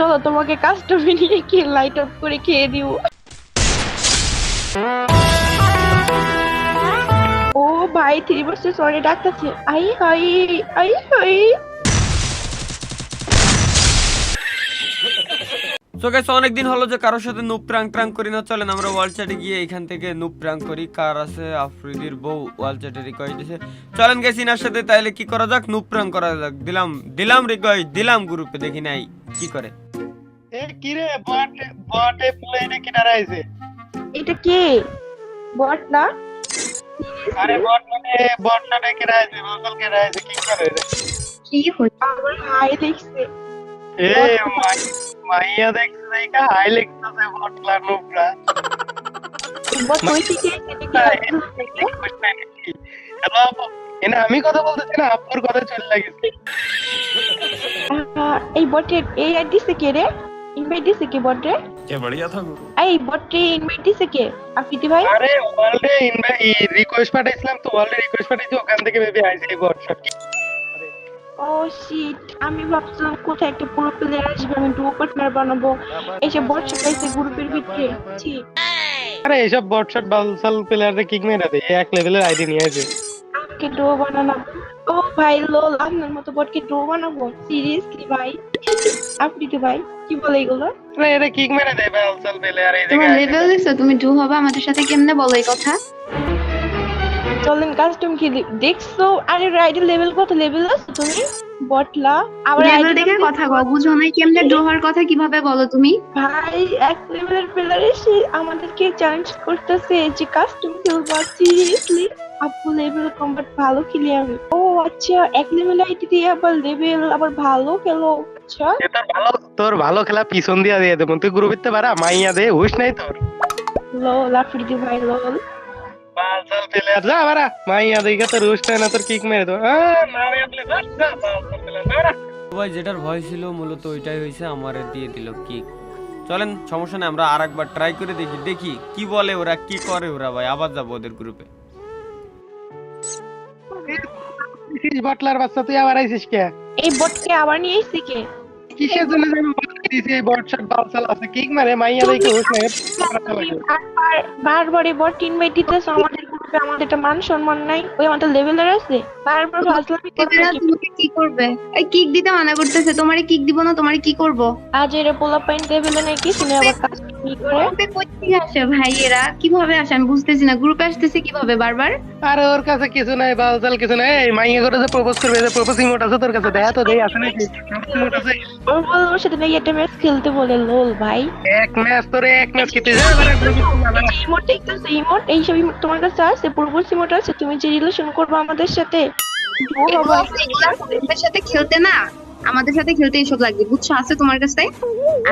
চলো তোমাকে কাস্টমে নিয়ে গিয়ে লাইট অফ করে খেয়ে দিব। ও ভাই 3 বছর সরে ডাকতেছে। আই হাই আই হাই। সো গাইস অনেকদিন হলো যে কারোর সাথে নুপ প্রাং করি না। চলেন আমরা ওয়ার্ল্ড চ্যাটে গিয়ে এখান থেকে নুপ প্রাং করি। কার আছে? আফ্রিদির বউ ওয়ার্ল্ড চ্যাটে রিকোয়েস্ট দিয়েছে। চলেন গাইস ইনার সাথে তাইলে কি করা যাক, নুপ প্রাং করা যাক। দিলাম রিকোয়েস্ট দিলাম গ্রুপে, দেখি নাই কি করে। এ কি রে বটে প্লেনে কি দাঁড়াইছে? এটা কে? বট না? আরে বট না কে দাঁড়াইছে? বকল কে দাঁড়াইছে? কি করে রে? কি হচ্ছে? আমার হাই দেখছে। এ মাইয়া দেখছে না হাই লিখতেছে বটলা নুপরা। বট হইছে কে? হ্যালো এনা আমি কথা বলতেছি না, আপুর কথা চলে লাগিছে। এই বটের এই দিছে কে রে? ইনভাইট দিছে কে বটে? क्या बढ़िया था गुरु। এই বটে ইনভাইট দিছে কে? আফ্রিদি ভাই? আরে ওয়ার্ল্ডে রিকোয়েস্ট পাঠাইছিলাম তো, ওয়ার্ল্ডে রিকোয়েস্ট পাঠাইছি, ওখান থেকে মেবি আইছে এই বট শট। ও শিট, আমি ভাবছিলাম কোথায় একটা পুরো প্লেয়ার আসবে, আমি ডুও পার্টনার বানাবো। এসে বট শটাইছে গ্রুপের ভিতরে। ছি, আরে এইসব বট শট বালসাল প্লেয়ারদের কিক মেরে দেয়, এক লেভেলের আইডি নিয়ে আসে। আমাকে ডুও বানানো। ও ভাই লোল, আপনার মতো বটকে ডুও বানাবো? সিরিয়াসলি ভাই? আফ্রিদি ভাই কি বলে এগুলো? আরে এরা কিক মেরে দেয় বালসাল প্লেয়ার এই তোমার জায়গায়। লেভেল দিছো, তুমি ডু হবে আমাদের সাথে, কেমনে বলো এই কথা? চলেন কাস্টম কি দেখছো? আরে রাইডের লেভেল কত লেভেল আছে তুমি? বটলা আবার লেভেল আইডি দেখে কথা কও, বুঝো না কেমনে ডু হওয়ার কথা কিভাবে বলো তুমি? ভাই এক লেভেলের প্লেয়ার এসে আমাদেরকে চ্যালেঞ্জ করতেছে যে কাস্টম খেলবো। সিরিয়াসলি আপু লেভেল কমবাট ভালো খেলি আমি। ও আচ্ছা, এক লেভেল আইডি দিয়ে আবার লেভেল আবার ভালো খেলো? আচ্ছা তোর ভালো খেলা পিছন দিয়া দিয়ে দেবো, তুই গ্রুপিতে পারা মাইয়া দে হুশ নাই তোর। লোল আফ্রিদি ভাই লোল। বালসাল প্লেয়ার যা বারা, মাইয়া দেখে তোর হুশ নাই না, তোর কিক মেরে দেবো। ভাই যেটার ভয় ছিল মূলত ওইটাই হয়েছে, আমার দিয়ে দিল কিক। চলেন সমস্যা নেই, আমরা আরেকবার ট্রাই করে দেখি কি বলে ওরা, কি করে ওরা। ভাই আবার যাবো ওদের গ্রুপে। বটলার বাচ্চা তুই আবার আইছিস কে? এই বটকে আবার নিয়ে এসেছি কে? কিসের জন্য আমি দিছি এই বট শট বালসাল আছে কিক মারে মাইয়া দেখে হুশ নাই। বারবার এই বট ইনভাইট দিতেছ আমাদের গ্রুপে, আমাদের একটা মান সম্মান নাই? ওই আমাদের লেভেলের আছে, বারবার ফাজলামি করে এরা তোমাকে কি করবে? এই কিক দিতে মানা করতেছে, তোমারে কিক দিব না, তোমারে কি করব? আজ এরা পোলা পয়েন্ট লেভেলে নাই কিছু নেই, আবার কাজ কি করে? গ্রুপে কই থেকে আসে ভাই? এরা কিভাবে আসে আমি বুঝতেছি না, গ্রুপে আসতেছে কিভাবে বারবার? আরে ওর কাছে কিছু নাই বালসাল কিছু নাই, এই মাইয়া করে যে প্রপোজ করবে, যে প্রপোজ ইমোট আছে তোর কাছে, দেখা তো দেই আছে নাকি ইমোট আছে? ওর বল ওর সাথে নাকি একটা ম্যাচ খেলতে বলে। লোল ভাই, এক ম্যাচ তোরে এক ম্যাচ খেতে যায় বারে ইমোট দেখতেছো? ইমোট এইসব ইমোট তোমার কাছে আছে? পূর্বশ ইমোট আছে? তুমি যে রিলেশন করবে আমাদের সাথে ডুও হবে। আমাদের সাথে খেলতে না, আমাদের সাথে খেলতে এসব লাগবে, বুঝছো? আছে তোমার কাছে?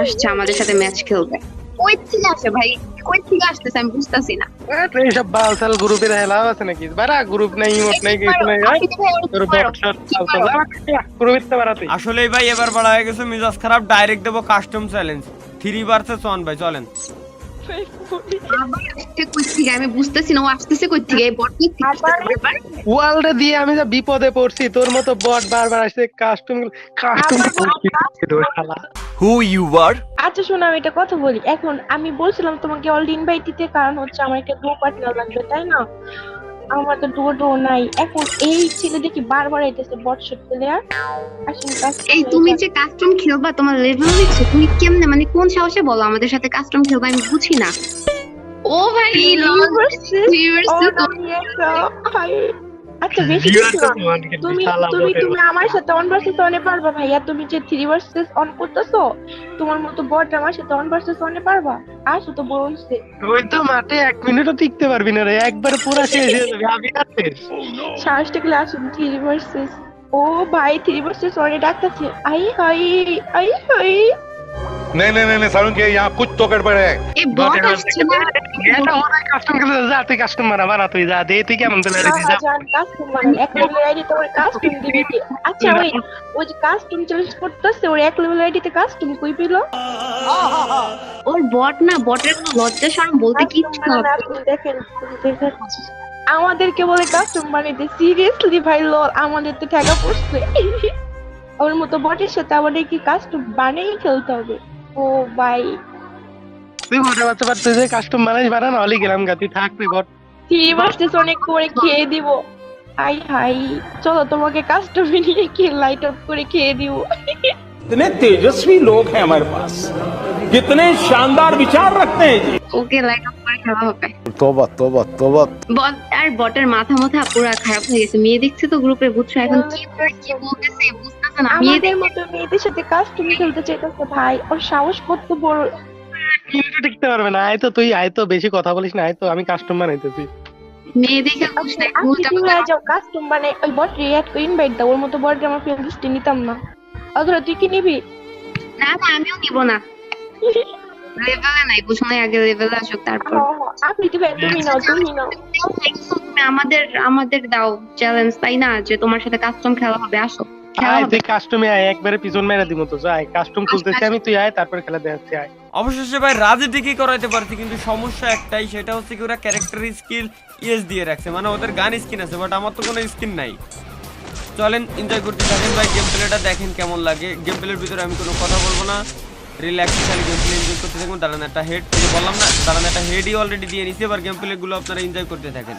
আসছে আমাদের সাথে ম্যাচ খেলতে, কই থেকে আসে ভাই? কই থেকে আসতেছে আমি বুঝতাছি না। এইসব বালসাল গ্রুপের হেলাও আছে নাকি? বারা গ্রুপ নাই ইমোট নাই কিছু নাই, তোর বট শট বালসাল গ্রুপিতে বারা তুই। আসলে ভাই এবার বড় হয়ে গেছে, মিজাজ খারাপ। ডাইরেক্ট দেবো কাস্টম চ্যালেঞ্জ 3 ভার্সেস 1। ভাই চলেন। আবার আসছে কই থেকে আমি বুঝতেছি না, ও আসতেছে কই থেকে? এই বট কি বারবার ওয়ার্ল্ডে দিয়ে আমি যা বিপদে পড়ছি, তোর মতো বট বারবার আসছে কাস্টম শালা। Who you are? আচ্ছা শোনো, আমি একটা কথা বলি। এখন আমি বলছিলাম তোমাকে অলরেডি ইনভাইট দিতে, কারণ হচ্ছে আমার একটা ডুও পার্টনার লাগবে, তাই না? আমার তো ডুও নাই। এখন এই ছেলে দেখি বারবার আইতেছে বট শট প্লেয়ার। আসেন এই তুমি যে কাস্টম খেলবা, তোমার লেভেল দেখছো? তুমি কেমনে, মানে কোন সাহসে বলো আমাদের সাথে কাস্টম খেলবা? আমি বুঝি না। ও ভাই আচ্ছা বেশি কিছু না। তুমি তুমি তুমি আমার সাথে অন ভার্সেস অনে পারবা ভাইয়া? তুমি যে 3 ভার্সেস অন করতেছো, তোমার মতো বট আমার সাথে অন ভার্সেস অনে পারবা? আসো তো বলছে। তুই তো মাঠে 1 মিনিটও টিকতে পারবি না রে, একবার পুরো শেষ হয়ে যাবে। আমি আছিস সাহসটা গেলে আসুন 3 ভার্সেস। ও ভাই 3 ভার্সেস অনে ডাকতেছে। আই হাই আই হাই। नहीं नहीं नहीं नहीं सारुण के यहाँ कुछ तो गड़बड़ है। এই বট আসছে না, এটা ওরা কাস্টম খেলে যা, তুই কাস্টম বানা তুই যা দে, তুই কেমন প্লেয়ার দিস যা। কাস্টমার এক লেভেল আইডি তোমার কাস্টম দিবে কি? আচ্ছা ওই যে কাস্টম চ্যালেঞ্জ করতেছে, ওর এক লেভেল আইডিতে কাস্টম কই পেলো? ওর বট না, বটের কোনো লজ্জা শরম বলতে কিচ্ছু না। দেখেন আমাদেরকে বলে কাস্টম বানাইতে। সিরিয়াসলি ভাই লোল, আমাদের তো ঠেকা পড়ছে। ওর মতো বটের সাথে আমাদের কি কাস্টম বানিয়ে খেলতে হবে? ও ভাই, তুই বটে বাচ্চা পার, তুই যে কাস্টম বানা না হলে গেলাম গা, তুই থাক রে বট। টিম আসতেছে অনেক করে খেয়ে দিব। আই হাই, চলো তোমাকে কাস্টমে নিয়ে খেয়ে লাইট অফ করে খেয়ে দিব। कितने तेजस्वी लोग हैं हमारे पास, कितने शानदार विचार रखते हैं जी। ওকে লাইট অফ করে খেলা হবে। तौबा तौबा तौबा। বট আর বটের মাথা পুরো খারাপ হয়ে গেছে। মেয়ে দেখছে তো গ্রুপে, বুঝছো এখন কি বলতেছে বুঝতেছে না। মেয়ে আমাদের মতো মেয়েদের সাথে কাস্টম খেলতে চাইতেছে ভাই, ওর সাহস কত বড়। কিন্তু টিকতে পারবে না। আয় তো তুই, আয় তো, বেশি কথা বলিস না, আয় তো, আমি কাস্টম বানাইতেছি। মেয়ে দেখে বুঝ নাই আপনি ভুলটা কি হয়ে যাও কাস্টম মানে ওই বট রিঅ্যাক্ট করে ইনভাইট দাও, ওর মতো বট আমার ফ্রেন্ড লিস্টে নিতাম না। অথবা তুই কি নিবি? না না আমিও নিব না, লেভেলে নাই, বুঝো না, আগে লেভেলে আসুক তারপর। আপনি দিবে, তুমি নাও, তুমি নাও। তুমি আমাদের দাও চ্যালেঞ্জ, তাই না, যে তোমার সাথে কাস্টম খেলা হবে, আসো খেলা আয় হবে। তুই কাস্টমে আয়, একবারে পিছন মেরা দিব তো। যা, কাস্টম খুলতেছি আমি, তুই আয়, তারপর খেলা দেখাচ্ছি, আয়। অবশেষে ভাই রাজে ঠিকই করাইতে পারছি, কিন্তু সমস্যা একটাই, সেটা হচ্ছে কি ওরা ক্যারেক্টার স্কিল ইএস দিয়ে রাখছে, মানে ওদের গান স্কিন আছে, বাট আমার তো কোনো স্কিন নাই। চলেন এনজয় করতে থাকেন ভাই, গেম প্লেটা দেখেন কেমন লাগে। গেম প্লের ভিতরে আমি কোনো কথা বলবো না, রিল্যাক্স খালি গেম প্লে এনজয় করতে থাকুন। দাঁড়ান একটা হেড, বললাম না, দাঁড়ান একটা হেডই অলরেডি দিয়ে নিছি, এবার গেম প্লে গুলো আপনারা এনজয় করতে থাকেন।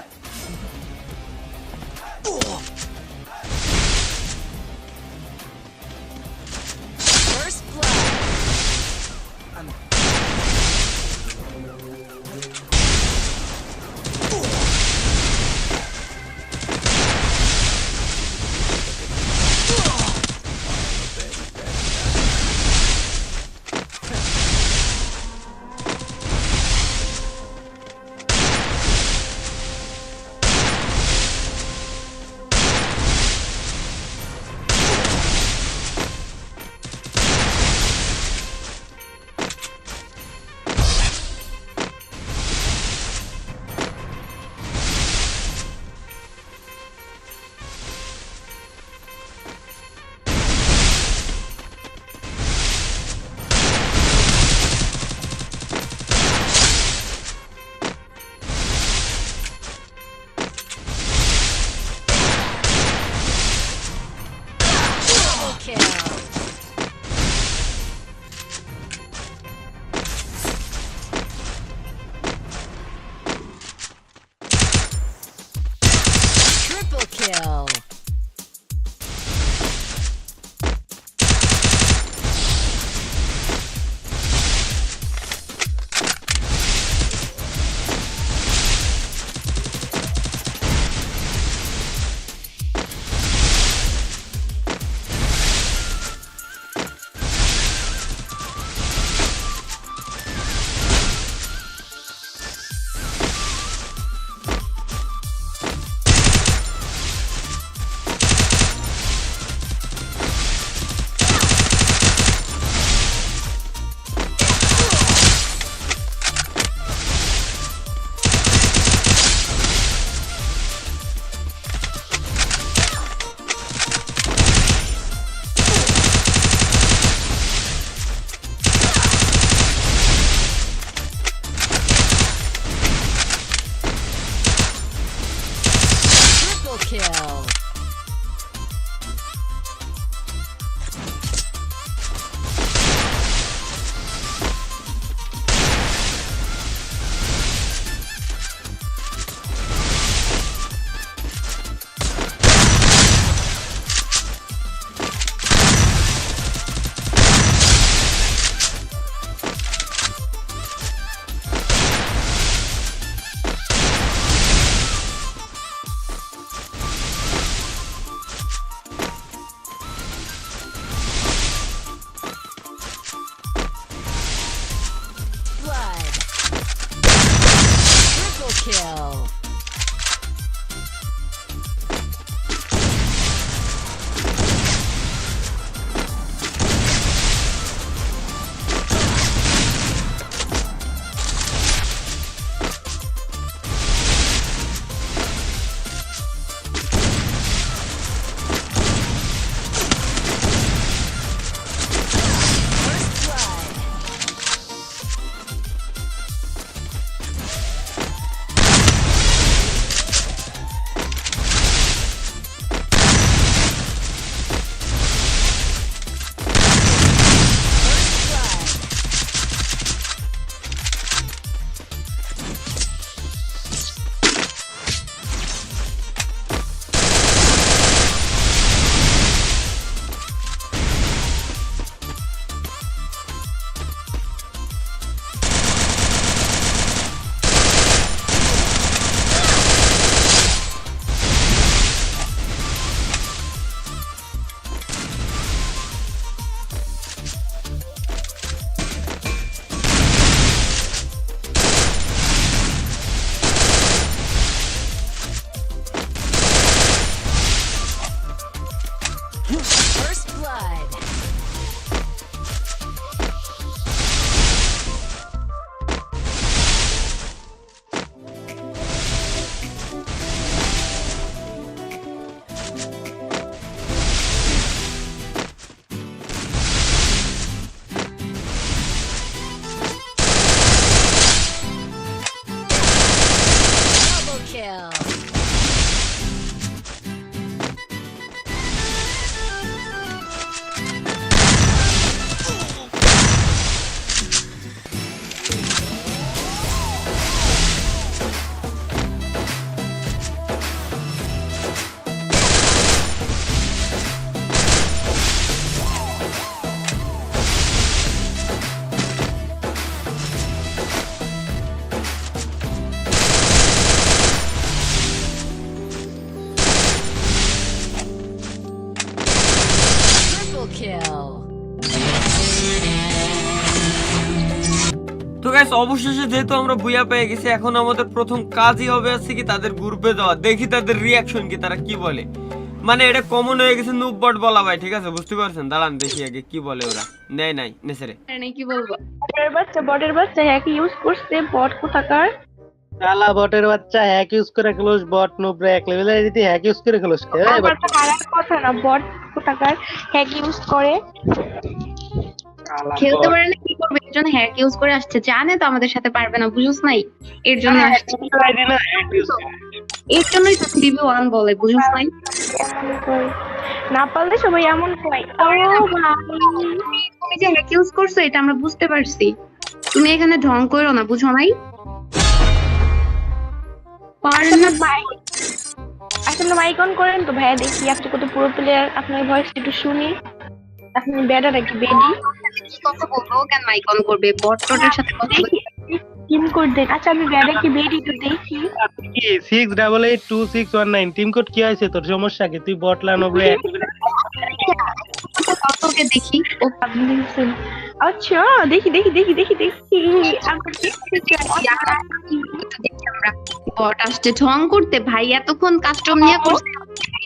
Triple kill. Kill. Kill. তো গাইস অবশেষে যেহেতু আমরা বুয়া পেয়ে গেছি, এখন আমাদের প্রথম কাজই হবে আছে কি তাদের গ্রুপে যাওয়া, দেখি তাদের রিয়াকশন কি, তারা কি বলে। মানে এটা কমন হয়ে গেছে নুব বট বলা ভাই, ঠিক আছে বুঝতে পারছেন? দাঁড়ান দেখি আগে কি বলে ওরা। নাই নেসেরে কি বলবো? বটের বাচ্চা হ্যাক ইউজ করছে, বট কোথাকার। শালা বটের বাচ্চা হ্যাক ইউজ করে খেলোস, বট নোবরে এক লেভেলের এডিতে হ্যাক ইউজ করে খেলোস কে? আমার তো হারার কথা না, বট কোথাকার হ্যাক ইউজ করে। খেলতে পারে না কি করবে? এর জন্য হ্যাক ইউজ করে আসছে, জানে তো আমাদের সাথে পারবে না, বুঝছ নাই? এর জন্য আসছে, এর জন্যই তো 3v1 বলে, বুঝছ নাই? না পারলে সবাই এমন কয়। ও ভাই, তুমি যে হ্যাক ইউজ করছো এটা আমরা বুঝতে পারছি, তুমি এখানে ঢং করো না, বুঝো নাই? পারেন না ভাই আসলে মাইক অন করেন তো ভাইয়া, দেখি আপনি কত পুরো প্লেয়ার, আপনার ভয়েস একটু শুনি। আপনি বেডা নাকি বেডি? কি কথা বলবো, কেন মাইক অন করবে? বটটার সাথে কথা বলবে। টিম কোড দেন। আচ্ছা আমি বেডা কি বেডি একটু দেখি। কি 688261 টিম কোড কি আছে তোর? সমস্যা কি? তুই বটলা নোবরে ওকে দেখি। ও আচ্ছা দেখি আমরা বট আসছে ঢং করতে ভাই, এতক্ষণ কাস্টম নিয়ে করছে,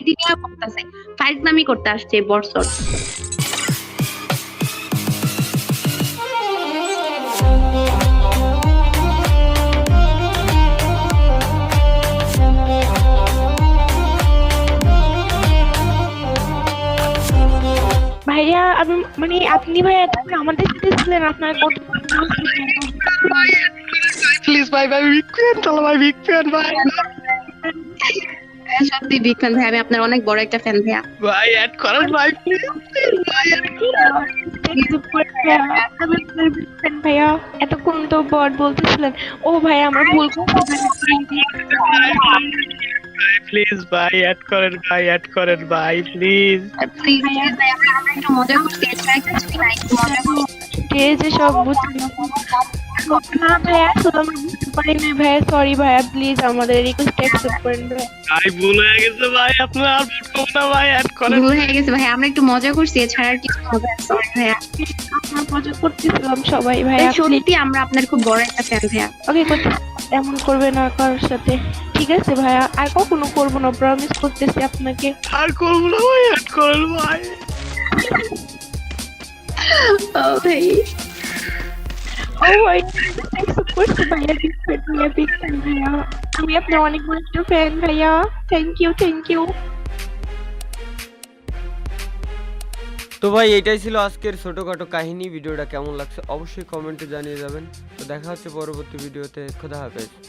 নিয়ে করতেছে, ফাইজলামি করতে আসছে বটসট। ভাইয়া আমি মানে আপনি ভাইয়া তখন আমাদের সাথে ছিলেন, আপনার কত প্লিজ ভাই বিগ ফ্যান, চলো ভাই বিগ ফ্যান ভাই। সত্যি বিগ ফ্যান ভাই, আমি আপনার অনেক বড় একটা ফ্যান ভাইয়া। ভাই অ্যাড করেন ভাই ভাইয়া এতক্ষণ তো বট বলতেছিলেন। ও ভাই আমরা ভুল প্লিজ ভাই অ্যাড করেন ভাই প্লিজ। প্লিজ ভাই, আমরা একটু মজা করছি, এটা কিছু না, একটু মজা করছি। যে সব বুঝলাম না ভাইয়া, আসলে আমরা বুঝতে পারি না ভাইয়া, সরি ভাইয়া, প্লিজ আমাদের রিকোয়েস্ট অ্যাকসেপ্ট করেন ভাইয়া। ভাই ভুল হয়ে গেছে ভাই, আপনার আর বলবো না ভাই, অ্যাড করেন। ভুল হয়ে গেছে ভাই, আমরা একটু মজা করছি, এছাড়া আর কিছু হবে না, সরি ভাইয়া। আমরা মজা করতেছিলাম সবাই ভাইয়া, সত্যি আমরা আপনার খুব বড় একটা ফ্যান ভাইয়া। ওকে এমন করবে না কারোর সাথে, ঠিক আছে ভাইয়া? আর কখনো করবো না, প্রমিস করতেছি আপনাকে। আর করবো না ভাই, অ্যাড করেন ভাই। ও ভাই, ও ভাই অ্যাকসেপ্ট করতে ভাইয়া, বিগ ফ্যান ভাইয়া, আমি আপনার অনেক বড় একটা ফ্যান ভাইয়া, থ্যাংক ইউ। তো ভাই এটাই ছিল আজকের ছোটখাটো কাহিনী। ভিডিওটা কেমন লাগছে অবশ্যই কমেন্টে জানিয়ে যাবেন। তো দেখা হচ্ছে পরবর্তী ভিডিওতে। খোদা হাফেজ।